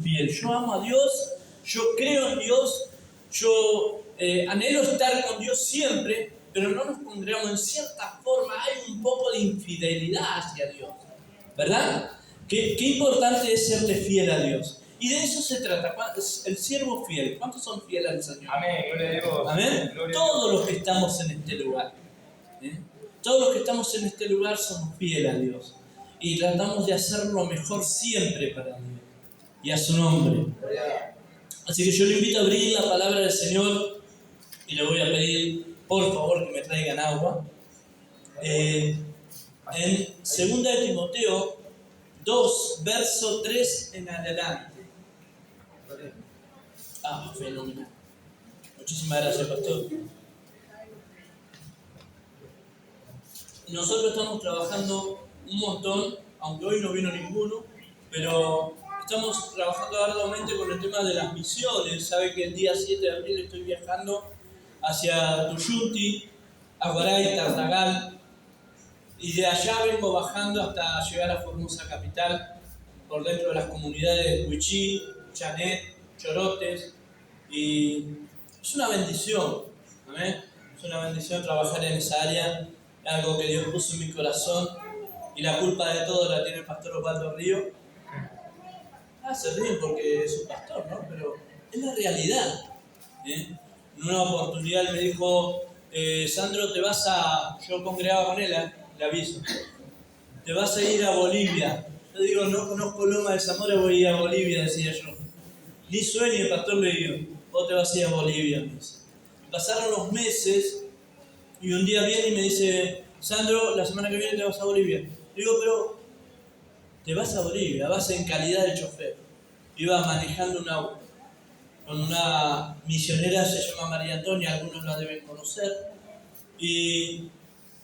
fiel. Yo amo a Dios, yo creo en Dios, yo anhelo estar con Dios siempre, pero no nos congregamos. En cierta forma hay un poco de infidelidad hacia Dios, ¿verdad? Qué importante es serle fiel a Dios. Y de eso se trata, el siervo fiel. ¿Cuántos son fieles al Señor? Amén, gloria a Dios. Amén. Gloria a Todos Dios. los que estamos en este lugar, todos los que estamos en este lugar somos fieles a Dios. Y tratamos de hacer lo mejor siempre para Dios y a su nombre. Así que yo le invito a abrir la palabra del Señor y le voy a pedir, por favor, que me traigan agua. En 2 de Timoteo 2, verso 3 en adelante. Fenomenal. Muchísimas gracias, pastor. Nosotros estamos trabajando un montón, aunque hoy no vino ninguno, pero estamos trabajando arduamente con el tema de las misiones. Sabe que el día 7 de abril estoy viajando hacia Tuyuti, Aguaray, Tartagal, y de allá vengo bajando hasta llegar a Formosa Capital, por dentro de las comunidades de Huichí, Chanet, Chorotes, y es una bendición, ¿amén? Es una bendición trabajar en esa área, algo que Dios puso en mi corazón, y la culpa de todo la tiene el pastor Osvaldo Río. Se ríen porque es un pastor, ¿no? Pero es la realidad. En una oportunidad él me dijo, Sandro, yo congregaba con él, le aviso, te vas a ir a Bolivia. Yo digo, no conozco Loma de Zamora, voy a ir a Bolivia, decía yo. Ni sueño, el pastor le digo, vos te vas a ir a Bolivia, me dice. Pasaron los meses y un día viene y me dice, Sandro, la semana que viene te vas a Bolivia. Digo, pero te vas a Bolivia, vas en calidad de chofer. Iba manejando un auto con una misionera, se llama María Antonia, algunos la deben conocer, y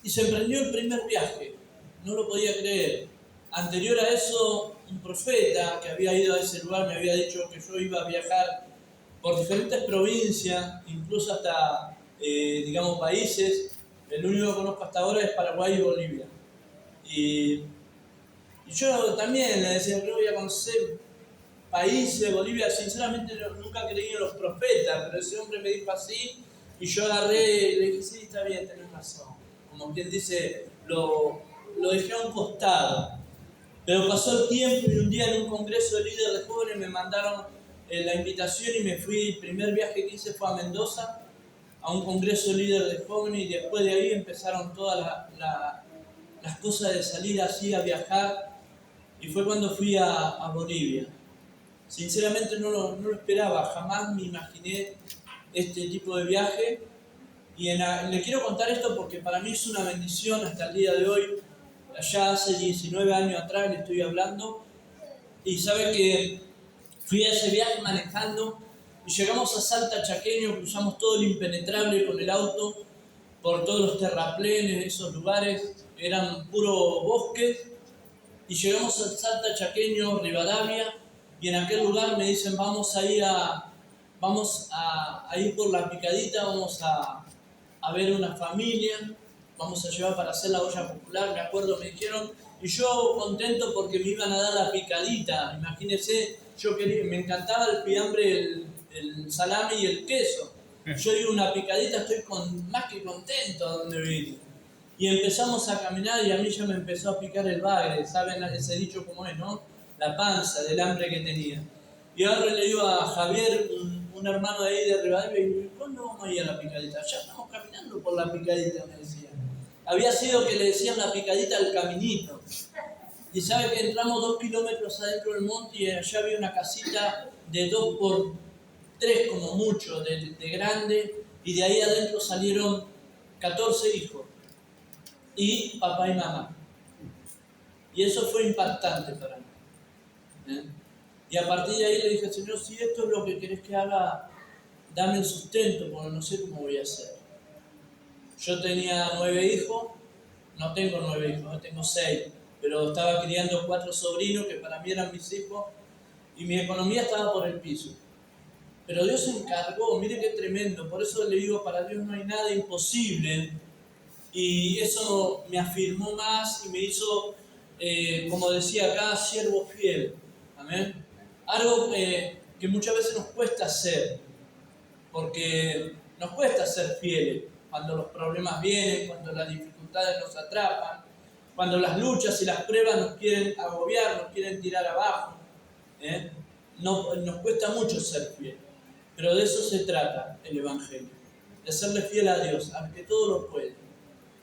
se emprendió el primer viaje. No lo podía creer. Anterior a eso, un profeta que había ido a ese lugar me había dicho que yo iba a viajar por diferentes provincias, incluso hasta, países. El único que conozco hasta ahora es Paraguay y Bolivia. Y yo también le decía que voy a conocer países, Bolivia. Sinceramente nunca creí en los profetas, pero ese hombre me dijo así y yo agarré y le dije, sí, está bien, tenés razón. Como quien dice, lo dejé a un costado. Pero pasó el tiempo y un día en un congreso de líderes de jóvenes me mandaron la invitación y me fui. El primer viaje que hice fue a Mendoza, a un congreso de líderes de jóvenes, y después de ahí empezaron todas las cosas de salir así a viajar, y fue cuando fui a Bolivia. Sinceramente no lo esperaba, jamás me imaginé este tipo de viaje, y le quiero contar esto porque para mí es una bendición hasta el día de hoy. Allá hace 19 años atrás le estoy hablando, y sabe que fui a ese viaje manejando y llegamos a Salta Chaqueño, cruzamos todo el impenetrable con el auto, por todos los terraplenes, esos lugares eran puro bosques, y llegamos a Salta Chaqueño, Rivadavia, y en aquel lugar me dicen vamos a ir por la picadita, vamos a ver una familia, vamos a llevar para hacer la olla popular, me acuerdo, me dijeron, y yo contento porque me iban a dar la picadita. Imagínense, me encantaba el fiambre, el salame y el queso. Yo digo, una picadita, estoy más que contento a donde vine. Y empezamos a caminar y a mí ya me empezó a picar el bagre, ¿saben ese dicho cómo es, no? La panza del hambre que tenía. Y ahora le digo a Javier, un hermano de ahí de Rivadavia, y me digo, ¿cuándo vamos a ir a la picadita? Ya estamos caminando por la picadita, me decía. Había sido que le decían la picadita al caminito. Y sabe que entramos 2 kilómetros adentro del monte y allá había una casita de 2 por 3 como mucho, de grande, y de ahí adentro salieron 14 hijos, y papá y mamá. Y eso fue impactante para mí. Y a partir de ahí le dije, Señor, si esto es lo que querés que haga, dame el sustento, porque no sé cómo voy a hacer. Yo tenía 9 hijos, no tengo 9 hijos, tengo 6, pero estaba criando 4 sobrinos que para mí eran mis hijos, y mi economía estaba por el piso. Pero Dios se encargó, mire qué tremendo, por eso le digo, para Dios no hay nada imposible, y eso me afirmó más y me hizo, como decía acá, siervo fiel. Amén. algo que muchas veces nos cuesta hacer, porque nos cuesta ser fieles cuando los problemas vienen, cuando las dificultades nos atrapan, cuando las luchas y las pruebas nos quieren agobiar, nos quieren tirar abajo. Nos cuesta mucho ser fieles, pero de eso se trata el Evangelio, de serle fiel a Dios, al que todo lo puede.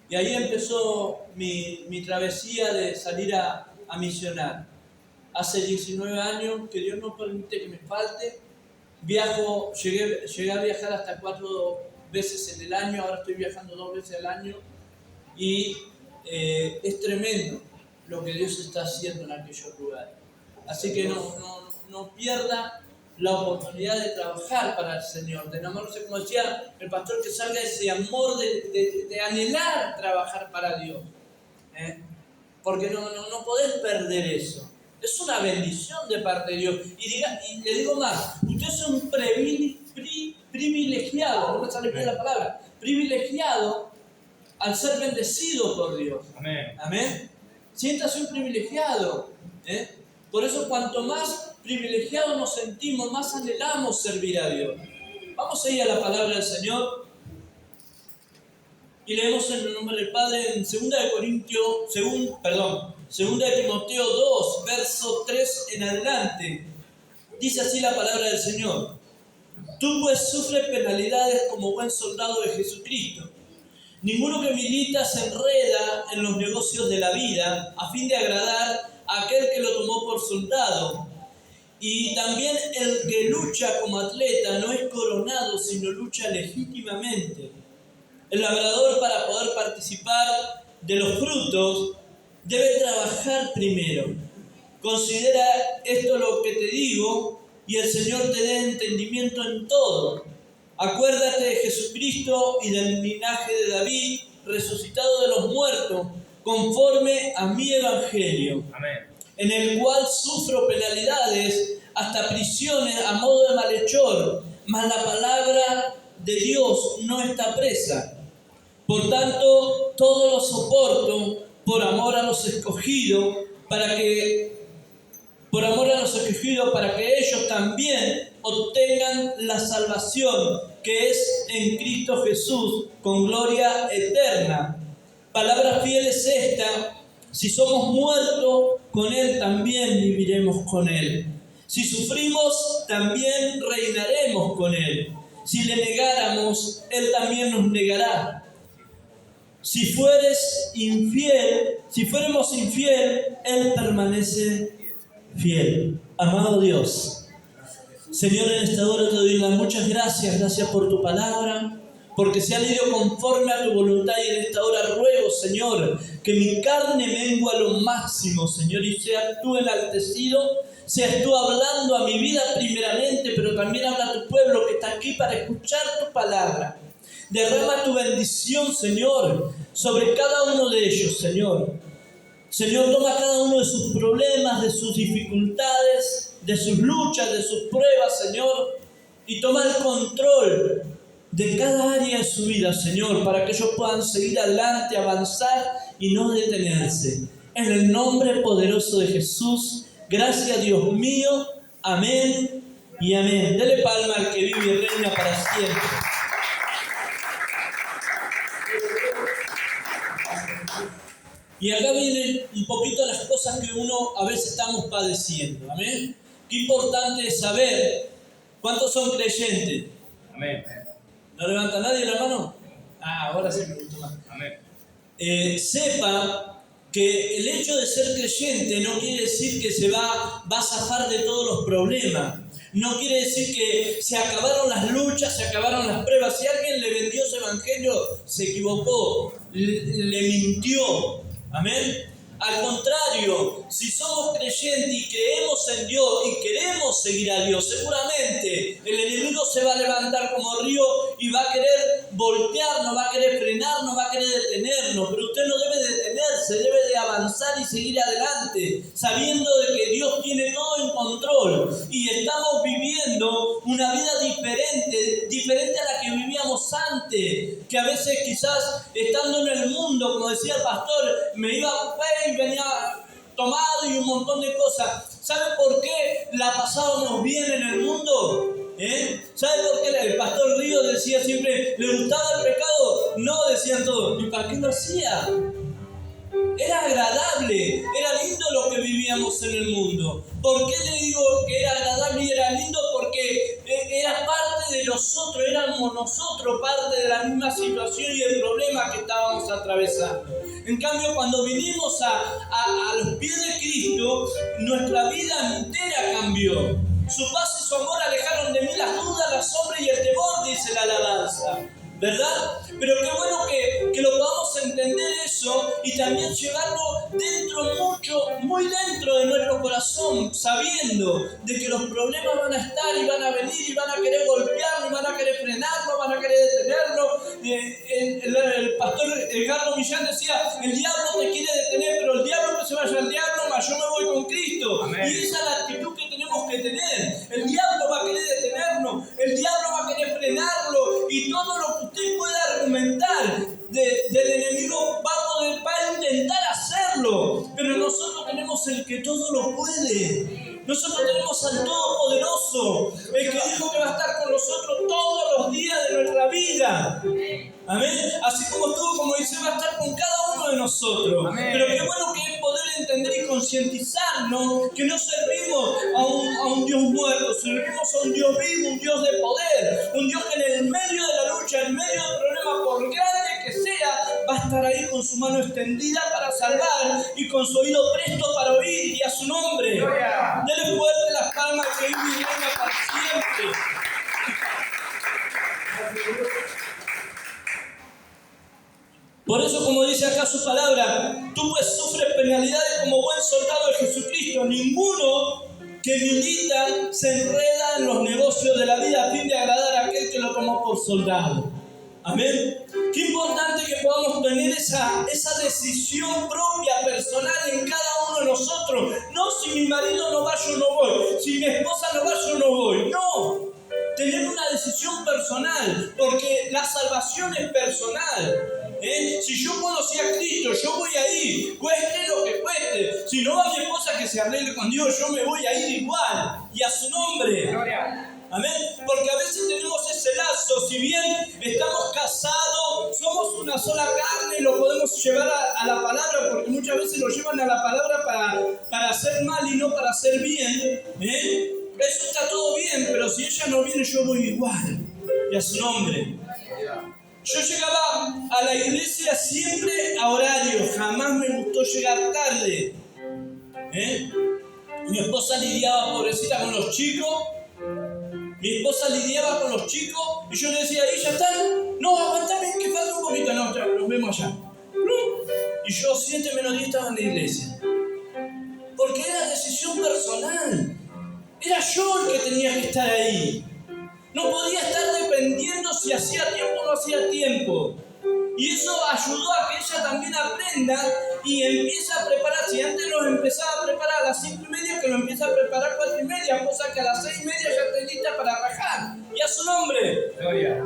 Y ahí empezó mi travesía de salir a misionar. Hace 19 años que Dios no permite que me falte. Llegué a viajar hasta 4 veces en el año, ahora estoy viajando 2 veces al año. Y es tremendo lo que Dios está haciendo en aquellos lugares. Así que no pierda la oportunidad de trabajar para el Señor, de enamorarse, como decía el pastor, que salga ese amor de anhelar trabajar para Dios. Porque no podés perder eso. Es una bendición de parte de Dios. Y le digo más, usted es un privilegiado, no me sale bien la palabra, privilegiado al ser bendecido por Dios. Amén. Amén. Siéntase un privilegiado. Por eso, cuanto más privilegiados nos sentimos, más anhelamos servir a Dios. Vamos a ir a la palabra del Señor y leemos en el nombre del Padre en 2 de Timoteo 2, verso 3 en adelante. Dice así la palabra del Señor: Tú pues sufres penalidades como buen soldado de Jesucristo. Ninguno que milita se enreda en los negocios de la vida a fin de agradar a aquel que lo tomó por soldado. Y también el que lucha como atleta no es coronado, sino lucha legítimamente. El labrador, para poder participar de los frutos, debe trabajar primero. Considera esto lo que te digo, y el Señor te dé entendimiento en todo. Acuérdate de Jesucristo y del linaje de David, resucitado de los muertos, conforme a mi evangelio. Amén. En el cual sufro penalidades, hasta prisiones a modo de malhechor, mas la palabra de Dios no está presa. Por tanto, todo lo soporto por amor a los escogidos, para que ellos también obtengan la salvación que es en Cristo Jesús, con gloria eterna. Palabra fiel es esta: si somos muertos, con Él también viviremos con Él. Si sufrimos, también reinaremos con Él. Si le negáramos, Él también nos negará. Si fuéramos infiel, Él permanece fiel. Amado Dios, Señor, en esta hora te doy las muchas gracias por tu palabra, porque se ha leído conforme a tu voluntad, y en esta hora ruego, Señor, que mi carne mengue a lo máximo, Señor, y seas tú enaltecido, seas tú hablando a mi vida primeramente, pero también habla a tu pueblo que está aquí para escuchar tu palabra. Derrama tu bendición, Señor, sobre cada uno de ellos, Señor. Señor, toma cada uno de sus problemas, de sus dificultades, de sus luchas, de sus pruebas, Señor, y toma el control de cada área de su vida, Señor, para que ellos puedan seguir adelante, avanzar y no detenerse. En el nombre poderoso de Jesús, gracias, Dios mío. Amén y amén. Dele palma al que vive y reina para siempre. Y acá vienen un poquito las cosas que uno a veces estamos padeciendo. Amén. Qué importante es saber cuántos son creyentes. Amén. ¿No levanta nadie la mano? Ahora sí me gustó más. Amén. Sepa que el hecho de ser creyente no quiere decir que se va a zafar de todos los problemas. No quiere decir que se acabaron las luchas, se acabaron las pruebas. Si alguien le vendió ese evangelio, se equivocó, le mintió. Amén. Al contrario, si somos creyentes y creemos en Dios y queremos seguir a Dios, seguramente el enemigo se va a levantar como río y va a querer voltearnos, va a querer frenarnos, va a querer detenernos, pero usted no debe detenerse, debe de avanzar y seguir adelante, sabiendo de que Dios tiene todo en control y estamos viviendo una vida diferente a la que vivíamos antes, que a veces quizás estando en el mundo, como decía el pastor, me iba a fe y venía tomado y un montón de cosas. ¿Sabe por qué la pasábamos bien en el mundo? ¿Sabe por qué el pastor Río decía siempre, ¿le gustaba el pecado? No, decían todos. ¿Y para qué lo hacía? Era agradable, era lindo lo que vivíamos en el mundo. ¿Por qué le digo que era agradable y era lindo? Porque era parte de nosotros, éramos nosotros parte de la misma situación y el problema que estábamos atravesando. En cambio, cuando vinimos a los pies de Cristo, nuestra vida entera cambió. Su paz y su amor alejaron de mí las dudas, la sombra y el temor, dice la alabanza. ¿Verdad? Pero qué bueno que lo podamos entender eso y también llevarlo dentro muy dentro de nuestro corazón, sabiendo de que los problemas van a estar y van a venir y van a querer golpearlo, y van a querer frenarlo, van a querer detenerlo. El pastor Edgardo Millán decía, el diablo te quiere detener, pero el diablo que se vaya al diablo, mas yo me voy con Cristo. Amén. Y esa es la actitud que tenemos que tener. El diablo va a querer detenernos, el diablo va a querer frenarlo y todo lo que usted pueda argumentar del enemigo va a intentar hacerlo, pero nosotros tenemos el que todo lo puede. Nosotros tenemos al Todopoderoso, el que dijo que va a estar con nosotros todos los días de nuestra vida. Amén. Así como estuvo, como dice, va a estar con cada uno de nosotros. Amén. Pero qué bueno que es poder entender y concientizarnos que no servimos a un Dios muerto, servimos a un Dios vivo, un Dios de poder, un Dios que en el medio de la lucha, en medio del problema, por grande que sea, va a estar ahí con su mano extendida para salvar y con su oído presto para oír, y a su nombre. Dele fuerte las palmas que vive y reina para siempre. Por eso, como dice acá su palabra, tú pues sufres penalidades como buen soldado de Jesucristo. Ninguno que milita se enreda en los negocios de la vida a fin de agradar a aquel que lo tomó por soldado. Amén. Qué importante que podamos tener esa decisión propia, personal en cada uno de nosotros. No, si mi marido no va, yo no voy. Si mi esposa no va, yo no voy. No. Tener una decisión personal, porque la salvación es personal. Si yo conocí a Cristo, yo voy a ir, cueste lo que cueste. Si no va mi esposa que se arregle con Dios, yo me voy a ir igual, y a su nombre. Gloria. Amén. Porque a veces tenemos ese lazo, si bien estamos casados, somos una sola carne, lo podemos llevar a la palabra, porque muchas veces lo llevan a la palabra para hacer mal y no para hacer bien. Eso está todo bien, pero si ella no viene, yo voy igual, y a su nombre. Yo llegaba a la iglesia siempre a horario, jamás me gustó llegar tarde. Mi esposa lidiaba, pobrecita, con los chicos. Mi esposa lidiaba con los chicos y yo le decía, ¿ahí ya están? No, aguantame, que falta un poquito. No, nos vemos allá. Y yo 7 menos 10 estaba en la iglesia. Porque era decisión personal. Era yo el que tenía que estar ahí. No podía estar dependiendo si hacía tiempo o no hacía tiempo. Y eso ayudó a que ella también aprenda y empiece a prepararse. Si antes nos empezaba a preparar a las 5:30, que lo empieza a preparar a 4:30, cosa que a las 6:30 ya esté lista para rajar. Y a su nombre. Gloria.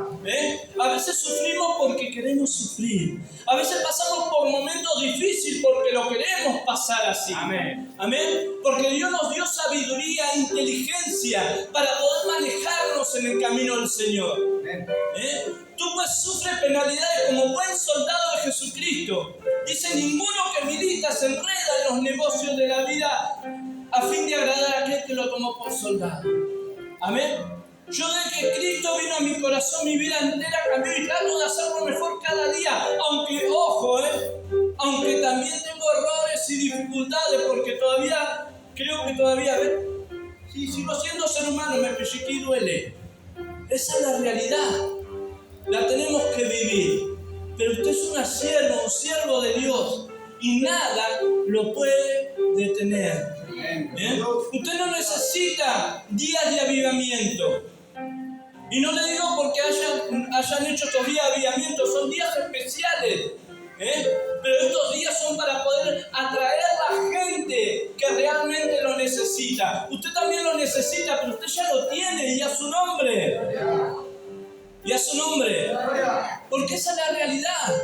A veces sufrimos porque queremos sufrir. A veces pasamos por momentos difíciles porque lo queremos pasar así. Amén. Amén. Porque Dios nos dio sabiduría e inteligencia para poder manejarnos en el camino del Señor. Tú pues sufres penalidades como buen soldado de Jesucristo. Dice, ninguno que milita se enreda en los negocios de la vida a fin de agradar a aquel que lo tomó por soldado. Amén. Yo desde que Cristo vino a mi corazón, mi vida entera cambió y trato de hacerlo mejor cada día. Aunque, ojo, aunque también tengo errores y dificultades, porque todavía, creo que todavía, sí, sigo siendo ser humano, me pellizqué y duele. Esa es la realidad. La tenemos que vivir. Pero usted es una sierva, un siervo de Dios, y nada lo puede detener. Usted no necesita días de avivamiento. Y no le digo porque hayan hecho estos días de avivamiento, son días especiales. Pero estos días son para poder atraer a la gente que realmente lo necesita. Usted también lo necesita, pero usted ya lo tiene, y a su nombre. Y a su nombre. Porque esa es la realidad.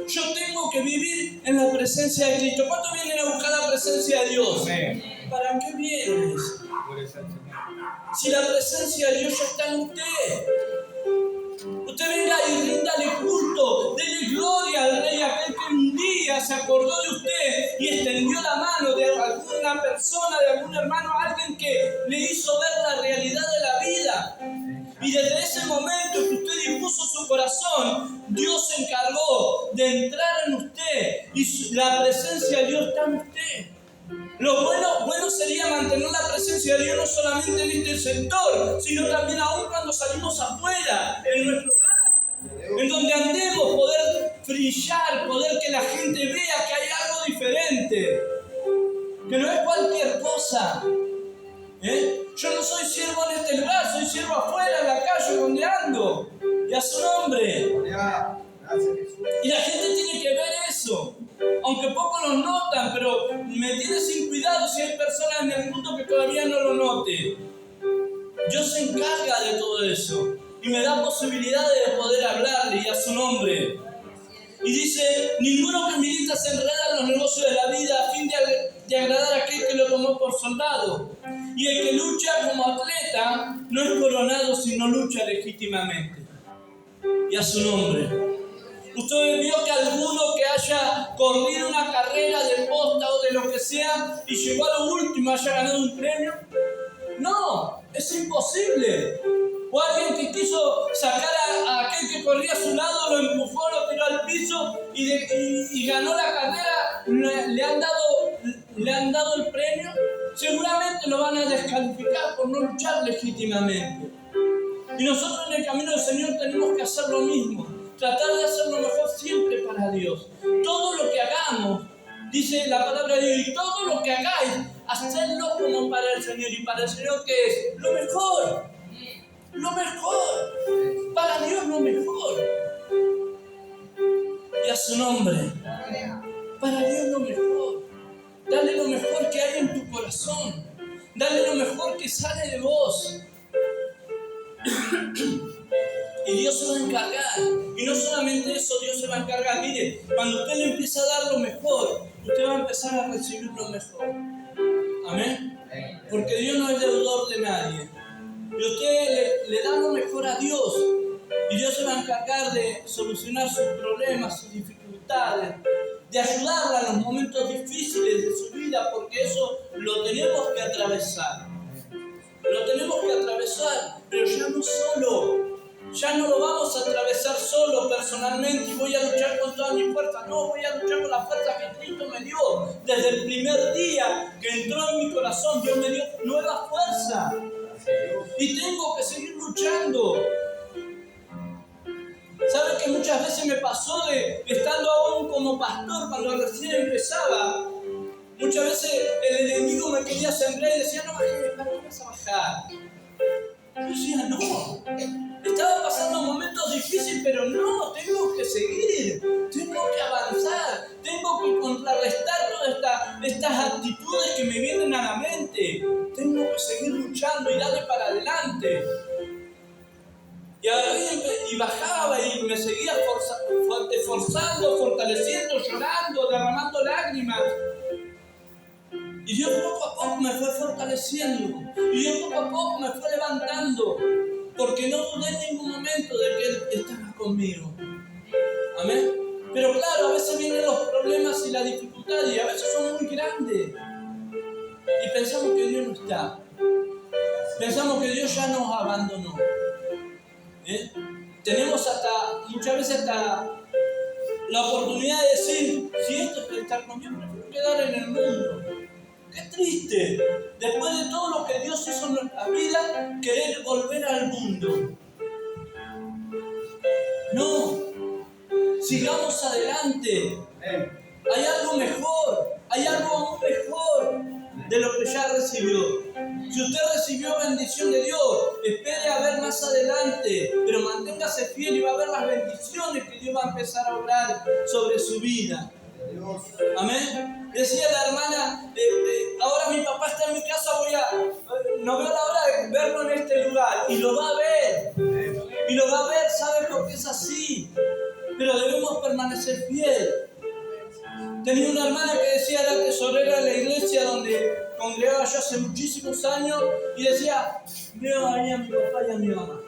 Yo tengo que vivir en la presencia de Cristo. ¿Cuántos vienen a buscar la presencia de Dios? Amén. ¿Para qué vienes? Si la presencia de Dios ya está en usted. Usted venga y ríndale culto, dele gloria al Rey, aquel que un día se acordó de usted y extendió la mano de alguna persona, de algún hermano, alguien que le hizo ver la realidad de la vida. Y desde ese momento que usted dispuso su corazón, Dios se encargó de entrar en usted y la presencia de Dios está en usted. Lo bueno sería mantener la presencia de Dios no solamente en este sector, sino también aún cuando salimos afuera, en nuestro hogar, en donde andemos, poder brillar, poder que la gente vea que hay algo diferente, que no es cualquier cosa. Yo no soy siervo en este lugar, soy siervo afuera, en la calle, donde ando, y a su nombre. Y la gente tiene que ver eso. Aunque pocos lo notan, pero me tiene sin cuidado si hay personas en el mundo que todavía no lo noten. Dios se encarga de todo eso y me da posibilidades de poder hablarle y a su nombre. Y dice, ninguno que milita se enreda en los negocios de la vida a fin de agradar a aquel que lo tomó por soldado. Y el que lucha como atleta no es coronado si no lucha legítimamente. Y a su nombre. ¿Usted vio que alguno que haya corrido una carrera de posta o de lo que sea y llegó a lo último haya ganado un premio? No, es imposible. O alguien que quiso sacar a aquel que corría a su lado, lo empujó, lo tiró al piso y ganó la carrera, le han dado el premio, seguramente lo van a descalificar por no luchar legítimamente. Y nosotros en el camino del Señor tenemos que hacer lo mismo. Tratar de hacer lo mejor siempre para Dios. Todo lo que hagamos, dice la palabra de Dios, y todo lo que hagáis, hacedlo como para el Señor. ¿Y para el Señor qué es? Lo mejor. Lo mejor. Para Dios lo mejor. Y a su nombre. Para Dios lo mejor. Dale lo mejor que hay en tu corazón. Dale lo mejor que sale de vos. Y Dios se va a encargar. Y no solamente eso, Dios se va a encargar. Mire, cuando usted le empieza a dar lo mejor, usted va a empezar a recibir lo mejor. Amén. Porque Dios no es deudor de nadie. Y usted le da lo mejor a Dios. Y Dios se va a encargar de solucionar sus problemas, sus dificultades, de ayudarla en los momentos difíciles de su vida, porque eso lo tenemos que atravesar. Lo tenemos que atravesar, pero ya no solo. Ya no lo vamos a atravesar solo personalmente y voy a luchar con todas mis fuerzas. No, voy a luchar con las fuerzas que Cristo me dio. Desde el primer día que entró en mi corazón, Dios me dio nueva fuerza. Y tengo que seguir luchando. ¿Sabe que muchas veces me pasó de estando aún como pastor cuando recién empezaba? Muchas veces el enemigo me quería sembrar y decía, no bajes, ¿para qué vas a bajar? Yo decía, no. Estaba pasando momentos difíciles, pero no, tengo que seguir, tengo que avanzar, tengo que contrarrestar todas estas actitudes que me vienen a la mente. Tengo que seguir luchando y darle para adelante. Y bajaba y me seguía esforzando, fortaleciendo, llorando, derramando lágrimas. Y Dios poco a poco me fue fortaleciendo. Y Dios poco a poco me fue levantando. Porque no dudé en ningún momento de que Él estaba conmigo. Amén. Pero claro, a veces vienen los problemas y las dificultades y a veces son muy grandes. Y pensamos que Dios no está. Pensamos que Dios ya nos abandonó. Tenemos muchas veces hasta la oportunidad de decir, si esto es estar conmigo, prefiero quedar en el mundo. ¡Qué triste! Después de todo lo que Dios hizo en nuestra vida, querer volver al mundo. No, sigamos adelante. Hay algo mejor, hay algo aún mejor de lo que ya recibió. Si usted recibió bendición de Dios, espere a ver más adelante, pero manténgase fiel y va a ver las bendiciones que Dios va a empezar a obrar sobre su vida. Amén. Decía la hermana, ahora mi papá está en mi casa, no veo la hora de verlo en este lugar. Y lo va a ver. Y lo va a ver, ¿sabe por qué es así? Pero debemos permanecer ser fiel. Tenía una hermana que decía, era tesorera de la iglesia donde congregaba yo hace muchísimos años, y decía, veo ahí a mi papá y a mi mamá.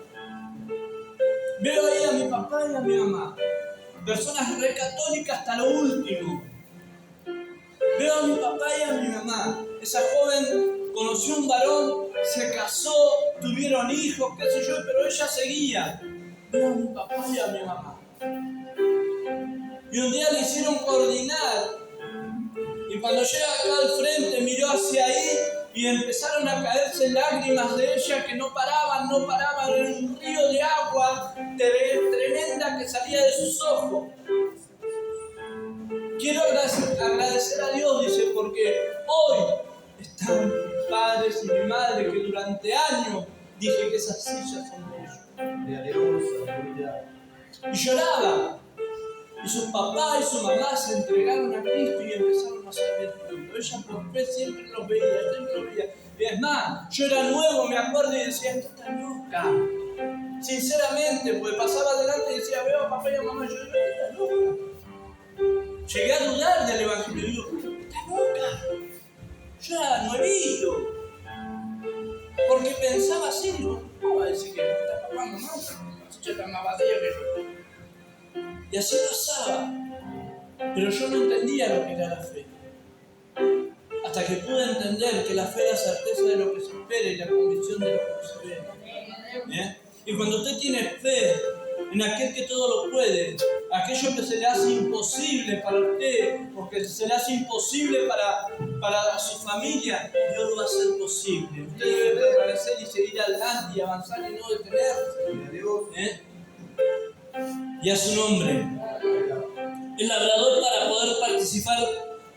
Veo ahí a mi papá y a mi mamá. Personas re católicas hasta lo último. Veo a mi papá y a mi mamá. Esa joven conoció un varón, se casó, tuvieron hijos, qué sé yo, pero ella seguía. Veo a mi papá y a mi mamá. Y un día le hicieron coordinar. Y cuando llega acá al frente, miró hacia ahí y empezaron a caerse lágrimas de ella que no paraban. Era un río de agua tremenda que salía de sus ojos. Quiero agradecer a Dios, dice, porque hoy están mis padres y mi madre que durante años dije que esas sillas son de ellos. Y lloraba. Y su papá y su mamá se entregaron a Cristo y empezaron a servir juntos. Ella por fe siempre los veía. Y es más, yo era nuevo, me acuerdo, y decía, esta está loca. Sinceramente, pues pasaba adelante y decía, veo a papá y a mamá, yo digo, esta está loca. Llegué a dudar del evangelio y digo, está loca. Yo era nuevito. Porque pensaba así, digo, ¿cómo va a decir que está papá, mamá? Yo está más vacía que yo. Y así pasaba. Pero yo no entendía lo que era la fe. Hasta que pude entender que la fe es la certeza de lo que se espera y la convicción de lo que no se ve. Y cuando usted tiene fe en aquel que todo lo puede, aquello que se le hace imposible para usted, porque se le hace imposible para su familia, Dios lo va a hacer posible. Usted debe permanecer y seguir adelante y avanzar y no detenerse. Y a su nombre. El labrador, para poder participar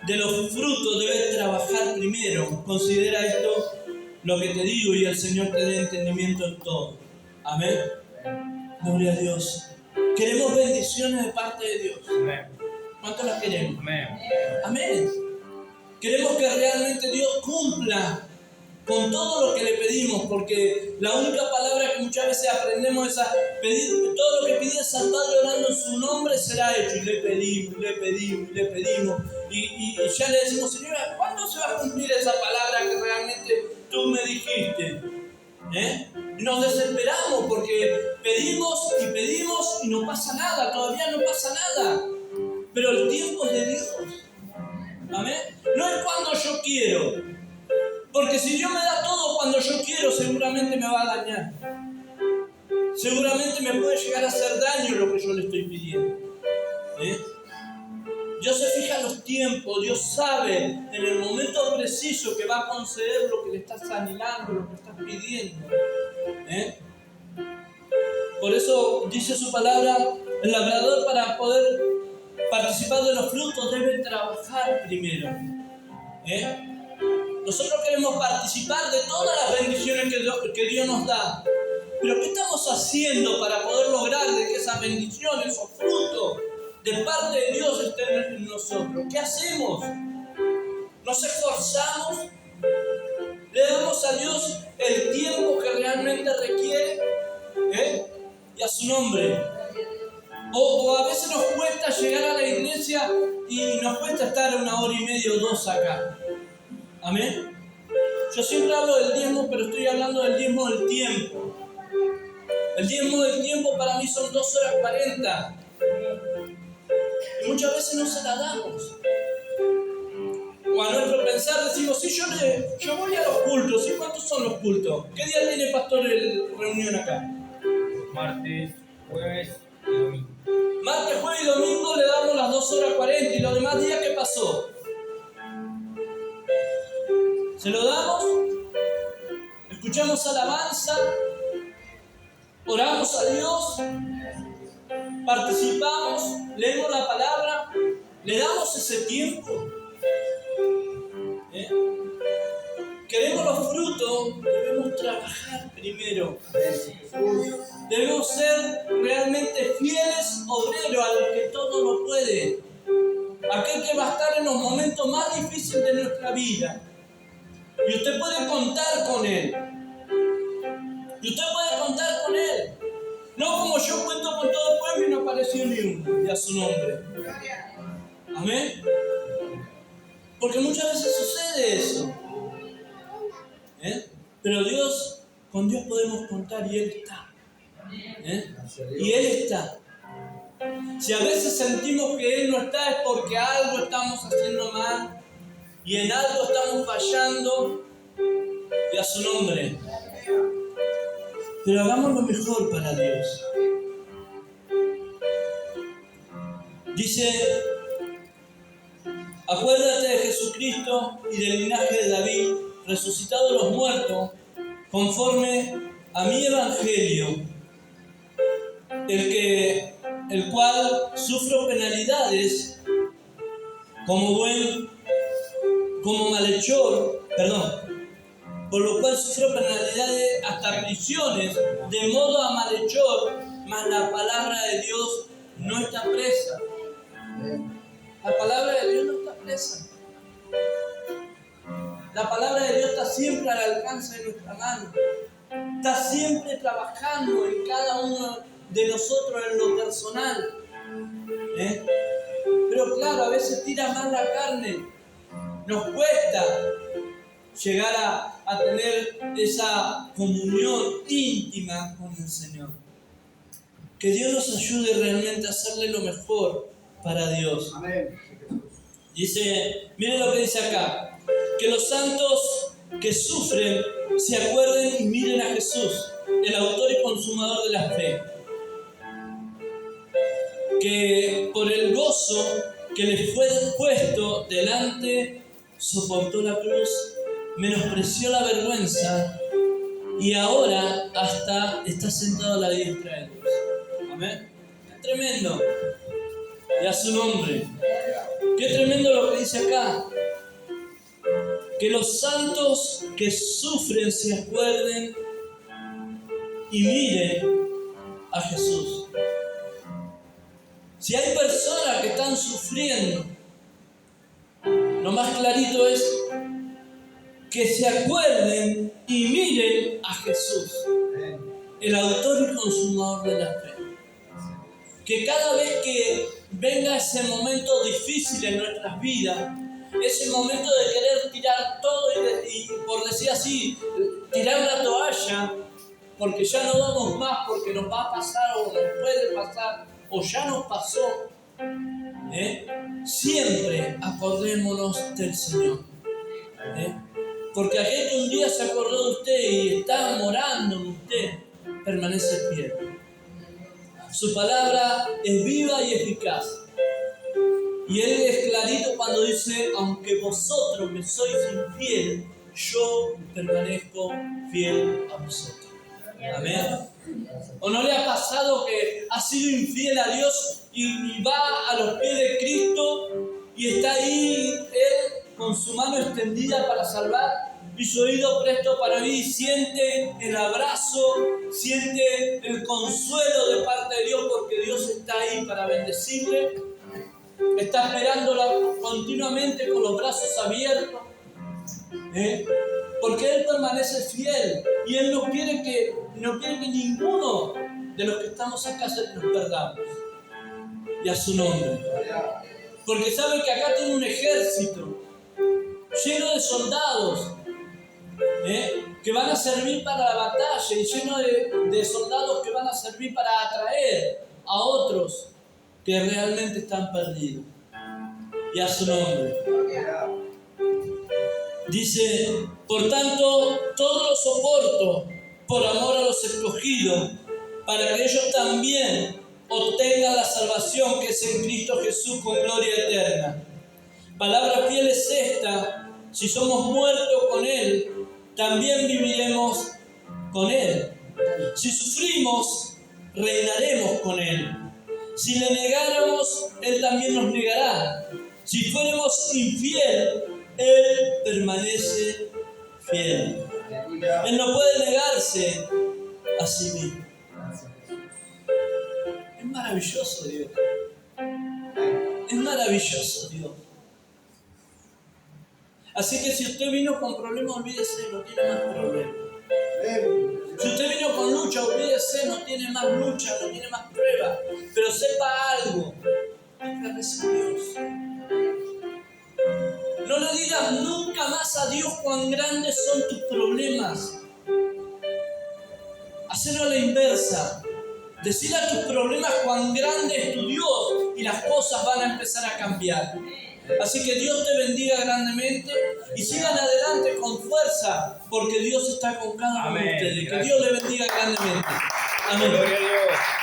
de los frutos, debe trabajar primero. Considera esto lo que te digo y el Señor te dé entendimiento en todo. Amén. Gloria a Dios. Queremos bendiciones de parte de Dios. ¿Cuánto las queremos? Amén. Queremos que realmente Dios cumpla con todo lo que le pedimos, porque la única palabra que muchas veces aprendemos es a pedir, todo lo que pides al Padre orando en su nombre será hecho. Y le pedimos. Y ya le decimos, Señora, ¿cuándo se va a cumplir esa palabra que realmente tú me dijiste? Y nos desesperamos porque pedimos y no pasa nada, todavía no pasa nada. Pero el tiempo es de Dios. Amén. No es cuando yo quiero. Porque si Dios me da todo cuando yo quiero, seguramente me va a dañar. Seguramente me puede llegar a hacer daño lo que yo le estoy pidiendo. Dios se fija en los tiempos, Dios sabe en el momento preciso que va a conceder lo que le estás anhelando, lo que estás pidiendo. Por eso dice su palabra, el labrador para poder participar de los frutos debe trabajar primero. Nosotros queremos participar de todas las bendiciones que Dios nos da. Pero ¿qué estamos haciendo para poder lograr de que esas bendiciones, esos frutos de parte de Dios estén en nosotros? ¿Qué hacemos? ¿Nos esforzamos? ¿Le damos a Dios el tiempo que realmente requiere? Y a su nombre. O a veces nos cuesta llegar a la iglesia y nos cuesta estar 1 hora y media o 2 acá. Amén. Yo siempre hablo del diezmo, pero estoy hablando del diezmo del tiempo. El diezmo del tiempo para mí son 2 horas 40. Y muchas veces no se la damos. O a nuestro pensar decimos, sí, yo voy a los cultos. ¿Y cuántos son los cultos? ¿Qué día tiene pastor reunión acá? Martes, jueves y domingo. Martes, jueves y domingo le damos las 2 horas 40. ¿Y los demás días qué pasó? ¿Se lo damos? Escuchamos alabanza, oramos a Dios, participamos, leemos la palabra, le damos ese tiempo. Queremos los frutos, debemos trabajar primero. Debemos ser realmente fieles obreros a los que todo lo puede. Aquel que va a estar en los momentos más difíciles de nuestra vida. Y usted puede contar con Él. No como yo cuento con todo el pueblo y no apareció ni uno, y a su nombre. Amén. Porque muchas veces sucede eso. Pero con Dios podemos contar y Él está. Y Él está. Si a veces sentimos que Él no está es porque algo estamos haciendo mal y en algo estamos fallando, y a su nombre. Pero hagamos lo mejor para Dios. Dice, acuérdate de Jesucristo y del linaje de David, resucitado de los muertos, conforme a mi evangelio, el cual sufro penalidades como malhechor, por lo cual sufro penalidades hasta prisiones, de modo a malhechor, mas la palabra de Dios no está presa. La palabra de Dios no está presa. La palabra de Dios está siempre al alcance de nuestra mano. Está siempre trabajando en cada uno de nosotros en lo personal. Pero claro, a veces tira más la carne. Nos cuesta llegar a tener esa comunión íntima con el Señor. Que Dios nos ayude realmente a hacerle lo mejor para Dios. Amén. Dice, miren lo que dice acá, que los santos que sufren se acuerden y miren a Jesús, el autor y consumador de la fe, que por el gozo que le fue puesto delante soportó la cruz, menospreció la vergüenza y ahora hasta está sentado a la diestra de Dios. Amén. ¡Qué tremendo! Y a su nombre. ¡Qué tremendo lo que dice acá! Que los santos que sufren se acuerden y miren a Jesús. Si hay personas que están sufriendo, lo más clarito es que se acuerden y miren a Jesús, el autor y consumador de la fe. Que cada vez que venga ese momento difícil en nuestras vidas, ese momento de querer tirar todo y por decir así, tirar la toalla, porque ya no vamos más, porque nos va a pasar o nos puede pasar, o ya nos pasó, siempre acordémonos del Señor. Porque aquel que un día se acordó de usted y está morando en usted, permanece fiel. Su palabra es viva y eficaz. Y Él es clarito cuando dice, aunque vosotros me sois infiel, yo permanezco fiel a vosotros. Amén. ¿O no le ha pasado que ha sido infiel a Dios y va a los pies de Cristo y está ahí Él con su mano extendida para salvar y su oído presto para oír y siente el abrazo, siente el consuelo de parte de Dios porque Dios está ahí para bendecirle? Está esperándola continuamente con los brazos abiertos, porque Él permanece fiel y Él no quiere que ninguno de los que estamos acá nos perdamos. Y a su nombre. Porque sabe que acá tiene un ejército lleno de soldados que van a servir para la batalla y lleno de soldados que van a servir para atraer a otros que realmente están perdidos. Y a su nombre. Dice, por tanto, todo lo soporto por amor a los escogidos, para que ellos también obtengan la salvación que es en Cristo Jesús con gloria eterna. Palabra fiel es esta: si somos muertos con Él, también viviremos con Él. Si sufrimos, reinaremos con Él. Si le negáramos, Él también nos negará. Si fuéramos infiel, Él permanece fiel. Él no puede negarse a sí mismo. Es maravilloso Dios. Es maravilloso Dios. Así que si usted vino con problemas, olvídese, no tiene más problemas. Si usted vino con lucha, olvídese, no tiene más lucha, no tiene más prueba. Pero sepa algo, agradece a Dios. No le digas nunca más a Dios cuán grandes son tus problemas. Hacelo a la inversa. Decir a tus problemas cuán grande es tu Dios y las cosas van a empezar a cambiar. Así que Dios te bendiga grandemente y sigan adelante con fuerza porque Dios está con cada uno de ustedes. Que Dios le bendiga grandemente. Amén. Gloria a Dios.